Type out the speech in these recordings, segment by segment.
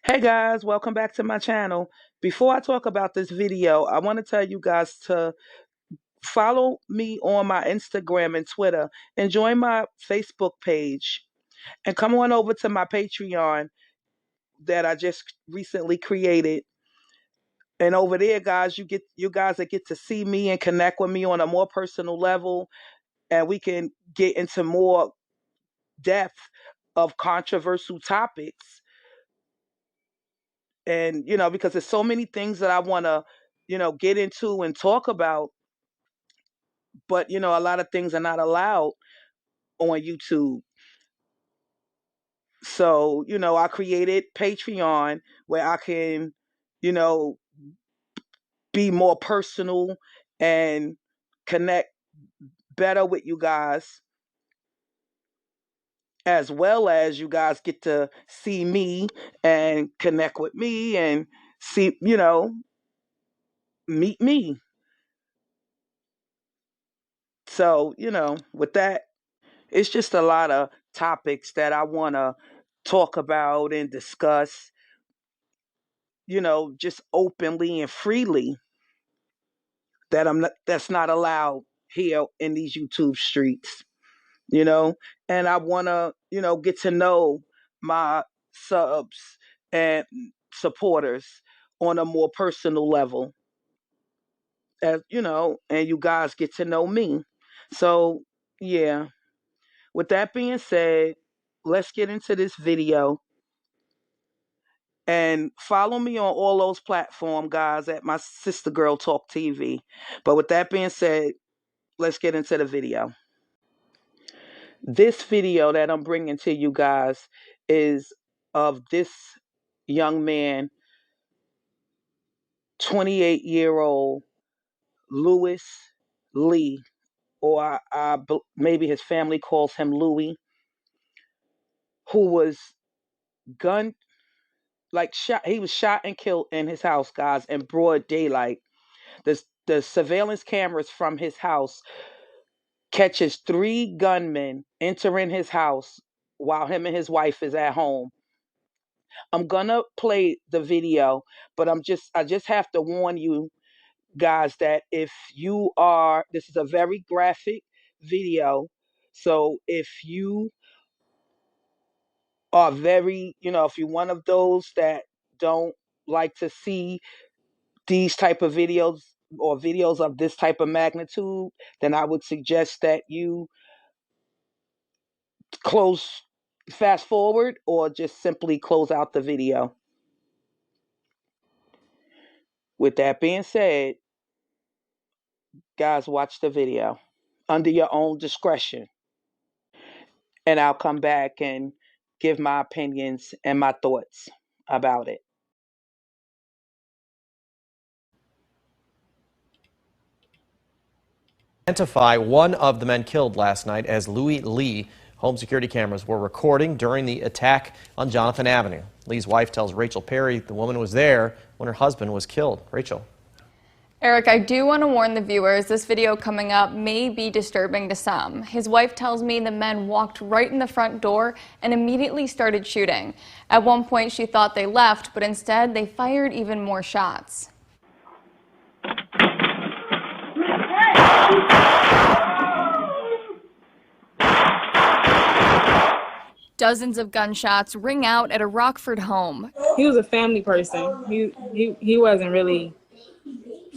Hey guys, welcome back to my channel. Before I talk about this video, I want to tell you guys to follow me on my Instagram and Twitter and join my Facebook page and come on over to my Patreon that I just recently created. And over there, guys, you guys that get to see me and connect with me on a more personal level, and we can get into more depth of controversial topics. And because there's so many things that I want to get into and talk about, but a lot of things are not allowed on YouTube. So I created Patreon where I can you know be more personal and connect better with you guys, as well as you guys get to see me and connect with me and see meet me. So with that, it's just a lot of topics that I want to talk about and discuss, just openly and freely, that's not allowed here in these YouTube streets, you know. And I want to, get to know my subs and supporters on a more personal level, as and you guys get to know me. So, yeah. With that being said, let's get into this video and follow me on all those platforms, guys, at my Sister Girl Talk TV. But with that being said, let's get into the video. This video that I'm bringing to you guys is of this young man, 28-year-old Louis Lee, or maybe his family calls him Louis, who was gun like shot. He was shot and killed in his house, guys, in broad daylight. The surveillance cameras from his house catches three gunmen entering his house while him and his wife is at home. I'm gonna play the video, but I just have to warn you guys that if you are this is a very graphic video. So if you are very, if you're one of those that don't like to see these type of videos or videos of this type of magnitude, then I would suggest that you close fast forward or just simply close out the video. With that being said, guys, watch the video under your own discretion, and I'll come back and give my opinions and my thoughts about it. Identify one of the men killed last night as Louis Lee. Home security cameras were recording during the attack on Jonathan Avenue. Lee's wife tells Rachel Perry the woman was there when her husband was killed. Rachel. Eric, I do want to warn the viewers, this video coming up may be disturbing to some. His wife tells me the men walked right in the front door and immediately started shooting. At one point, she thought they left, but instead they fired even more shots. Dozens of gunshots ring out at a Rockford home. He was a family person. He wasn't really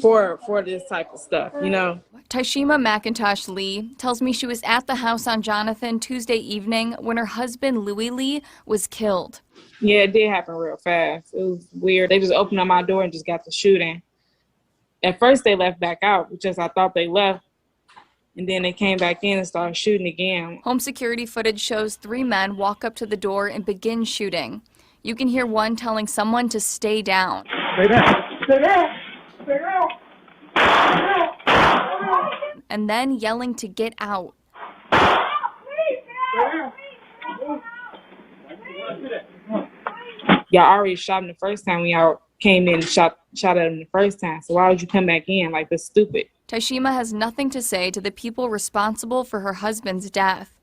for this type of stuff, Tyshima McIntosh Lee tells me she was at the house on Jonathan Tuesday evening when her husband Louis Lee was killed. Yeah, it did happen real fast. It was weird. They just opened up my door and just got to shooting. At first they left back out, because I thought they left. And then they came back in and started shooting again. Home security footage shows three men walk up to the door and begin shooting. You can hear one telling someone to stay down. Stay down. Stay down. Stay down. And then yelling to get out. Y'all already shot him the first time when y'all came in and shot at him the first time. So why would you come back in? Like, that's stupid. Tyshima has nothing to say to the people responsible for her husband's death.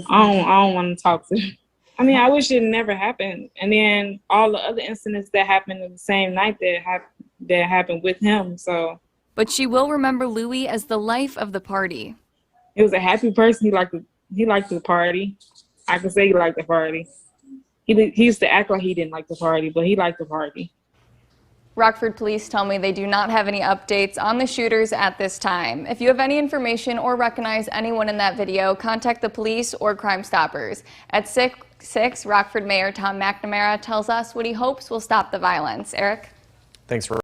I don't want to talk to them. I mean, I wish it never happened. And then all the other incidents that happened in the same night that happened with him. So But she will remember Louis as the life of the party. he was a happy person. He liked the party. I can say he liked the party. He used to act like he didn't like the party, but he liked the party. Rockford police tell me they do not have any updates on the shooters at this time. If you have any information or recognize anyone in that video, contact the police or Crime Stoppers. At 6, Rockford Mayor Tom McNamara tells us what he hopes will stop the violence. Eric? Thanks for.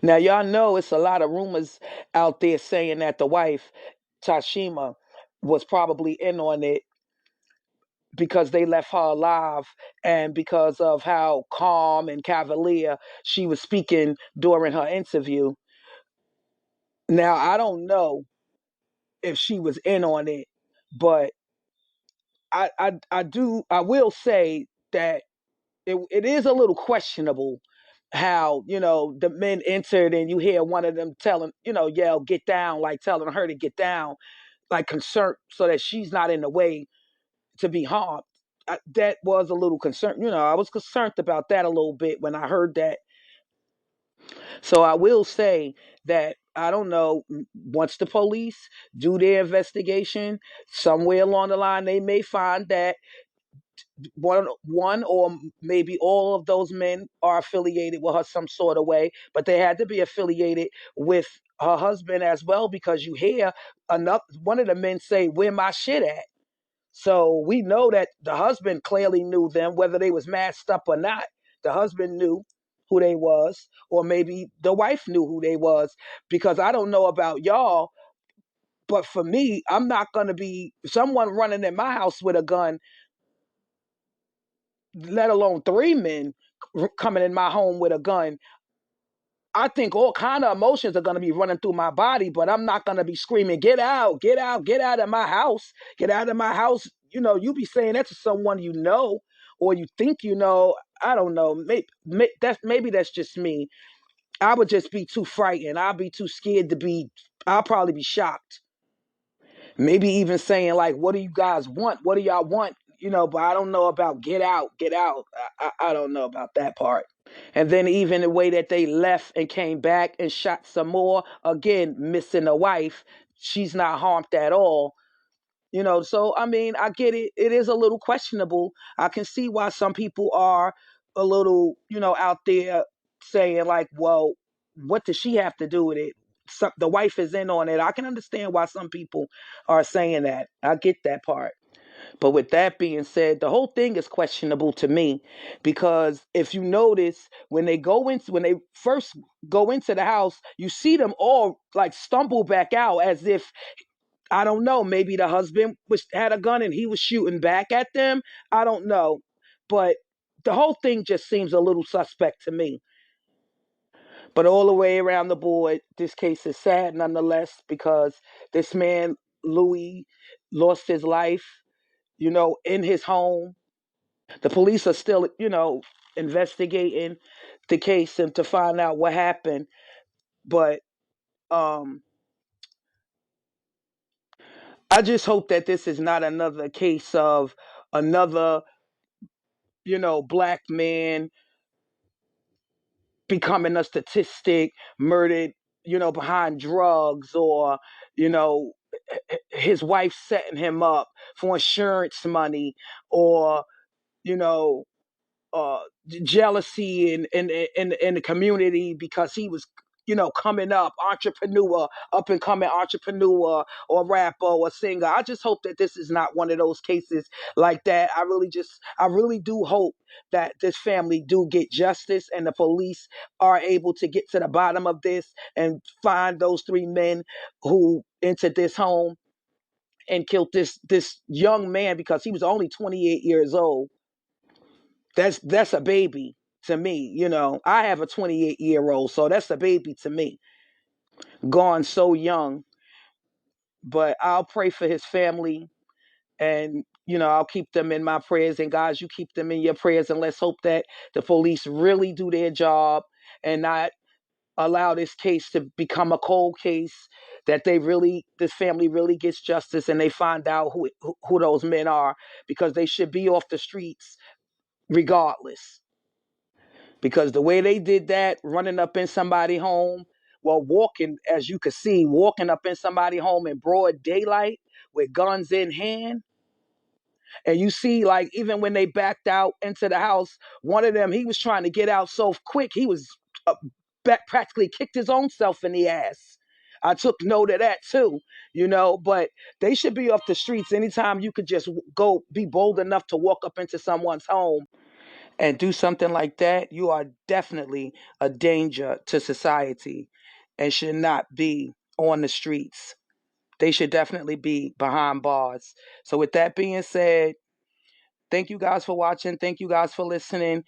Now, y'all know it's a lot of rumors out there saying that the wife, Tashima, was probably in on it because they left her alive and because of how calm and cavalier she was speaking during her interview. Now, I don't know if she was in on it, but I will say that it is a little questionable how, the men entered and you hear one of them telling, yell, get down, like telling her to get down, like concerned so that she's not in the way to be harmed. That was a little concern. I was concerned about that a little bit when I heard that. So I will say that I don't know. Once the police do their investigation, somewhere along the line, they may find that one or maybe all of those men are affiliated with her some sort of way, but they had to be affiliated with her husband as well because you hear one of the men say, "Where my shit at?" So we know that the husband clearly knew them, whether they was masked up or not. The husband knew who they was, or maybe the wife knew who they was, because I don't know about y'all, but for me, I'm not gonna be someone running in my house with a gun, let alone three men coming in my home with a gun. I think all kind of emotions are going to be running through my body, but I'm not going to be screaming, get out, get out, get out of my house, get out of my house. You be saying that to someone or you think I don't know. Maybe that's just me. I would just be too frightened. I'll be too scared I'll probably be shocked. Maybe even saying like, what do you guys want? What do y'all want? But I don't know about get out, get out. I don't know about that part. And then even the way that they left and came back and shot some more, again, missing a wife, she's not harmed at all. So I mean, I get it. It is a little questionable. I can see why some people are a little, out there saying like, well, what does she have to do with it? The wife is in on it. I can understand why some people are saying that. I get that part. But with that being said, the whole thing is questionable to me because if you notice when they first go into the house, you see them all like stumble back out as if I don't know, maybe the husband had a gun and he was shooting back at them. I don't know. But the whole thing just seems a little suspect to me. But all the way around the board, this case is sad nonetheless because this man, Louis, lost his life, in his home. The police are still, investigating the case and to find out what happened. But I just hope that this is not another case of another, black man becoming a statistic, murdered, behind drugs, or, you know, his wife setting him up for insurance money, or, you know, jealousy in the community because he was coming up and coming entrepreneur or rapper or singer. I just hope that this is not one of those cases like that. I really do hope that this family do get justice and the police are able to get to the bottom of this and find those three men who entered this home and killed this young man because he was only 28 years old. That's a baby to me. I have a 28-year-old, so that's a baby to me. Gone so young. But I'll pray for his family, and I'll keep them in my prayers, and guys, you keep them in your prayers, and let's hope that the police really do their job and not allow this case to become a cold case, that this family really gets justice and they find out who those men are, because they should be off the streets regardless. Because the way they did that, running up in somebody's home, well, walking, as you could see, walking up in somebody's home in broad daylight with guns in hand. And you see, like, even when they backed out into the house, one of them, he was trying to get out so quick, he was practically kicked his own self in the ass. I took note of that too, but they should be off the streets. Anytime you could just go be bold enough to walk up into someone's home and do something like that, you are definitely a danger to society and should not be on the streets. They should definitely be behind bars. So with that being said, thank you guys for watching. Thank you guys for listening.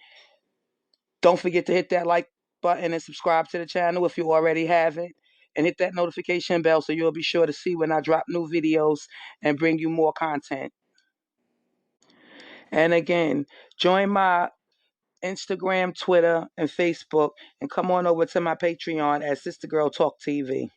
Don't forget to hit that like button and subscribe to the channel if you already haven't. And hit that notification bell so you'll be sure to see when I drop new videos and bring you more content. And again, join my Instagram, Twitter, and Facebook, and come on over to my Patreon at Sister Girl Talk TV.